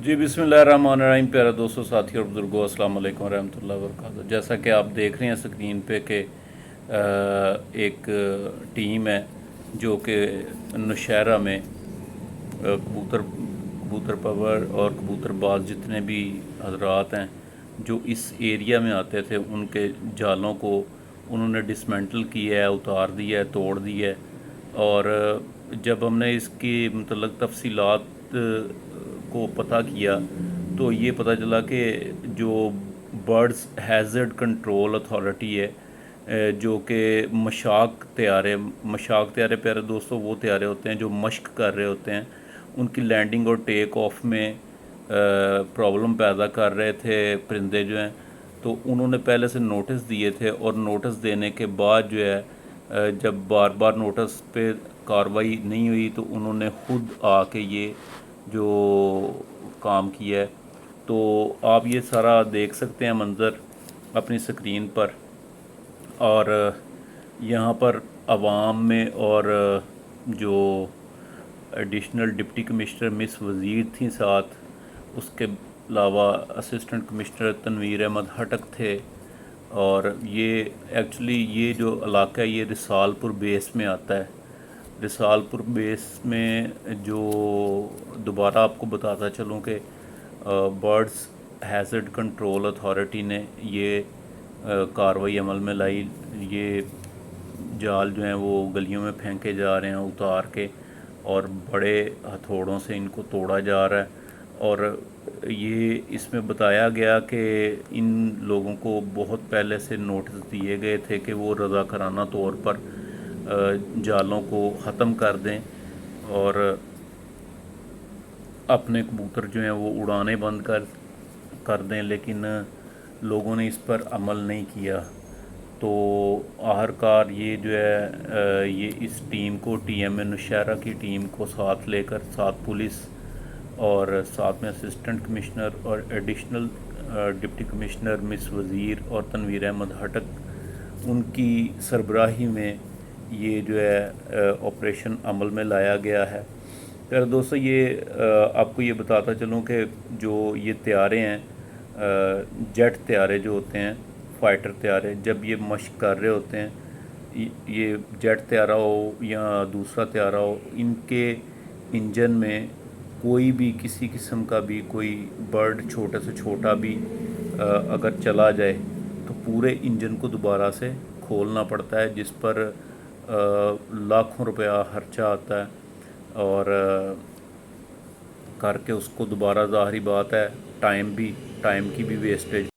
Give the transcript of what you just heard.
जी बिस्मिल्लाहिर्रहमानिर्रहीम। प्यारे दोस्तों, साथियों और बुजुर्गों, अस्सलाम वालेकुम रहमतुल्लाहि व बरकातहू। जैसा कि आप देख रहे हैं स्क्रीन पे कि एक टीम है जो कि नौशहरा में कबूतर कबूतर परवर और कबूतर बाज जितने भी हजरात हैं जो इस एरिया में आते थे, उनके जालों को उन्होंने डिसमेंटल किया है, उतार दिया है, तोड़ दिया है। और जब हमने इसकी मतलब तफसीलात को पता किया तो ये पता चला कि जो बर्ड्स हैज़र्ड कंट्रोल अथॉरिटी है, जो कि मशाक त्यारे प्यारे दोस्तों वो त्यारे होते हैं जो मश्क कर रहे होते हैं, उनकी लैंडिंग और टेक ऑफ में प्रॉब्लम पैदा कर रहे थे परिंदे जो हैं। तो उन्होंने पहले से नोटिस दिए थे और नोटिस देने के बाद जो है जब बार बार नोटिस पे कार्रवाई नहीं हुई तो उन्होंने खुद आके ये जो काम किया है। तो आप ये सारा देख सकते हैं मंज़र अपनी स्क्रीन पर। और यहाँ पर आवाम में और जो एडिशनल डिप्टी कमिश्नर मिस वज़ीर थी साथ, उसके अलावा असिस्टेंट कमिश्नर तनवीर अहमद हटक थे। और ये एक्चुअली ये जो इलाका है ये रिसालपुर बेस में आता है। रिसालपुर बेस में जो दोबारा आपको बताता चलूँ कि बर्ड्स हैज़र्ड कंट्रोल अथॉरिटी ने ये कार्रवाई अमल में लाई। ये जाल जो हैं वो गलियों में फेंके जा रहे हैं उतार के, और बड़े हथौड़ों से इनको तोड़ा जा रहा है। और ये इसमें बताया गया कि इन लोगों को बहुत पहले से नोटिस दिए गए थे कि वो रज़ाकाराना तौर पर जालों को ख़त्म कर दें और अपने कबूतर जो हैं वो उड़ाने बंद कर दें, लेकिन लोगों ने इस पर अमल नहीं किया। तो आखिरकार ये जो है ये इस टीम को टीएमए नौशहरा की टीम को साथ लेकर, साथ पुलिस और साथ में असिस्टेंट कमिश्नर और एडिशनल डिप्टी कमिश्नर मिस वज़ीर और तनवीर अहमद हटक, उनकी सरबराही में ये जो है ऑपरेशन अमल में लाया गया है। यार दोस्तों, ये आपको ये बताता चलूँ कि जो ये त्यारे हैं जेट त्यारे जो होते हैं, फाइटर त्यारे, जब ये मश्क कर रहे होते हैं, ये जेट त्यारा हो या दूसरा त्यारा हो, इनके इंजन में कोई भी किसी किस्म का भी कोई बर्ड छोटे से छोटा भी अगर चला जाए तो पूरे इंजन को दोबारा से खोलना पड़ता है, जिस पर लाखों रुपया खर्चा आता है। और करके उसको दोबारा, ज़ाहिरी बात है टाइम की भी वेस्टेज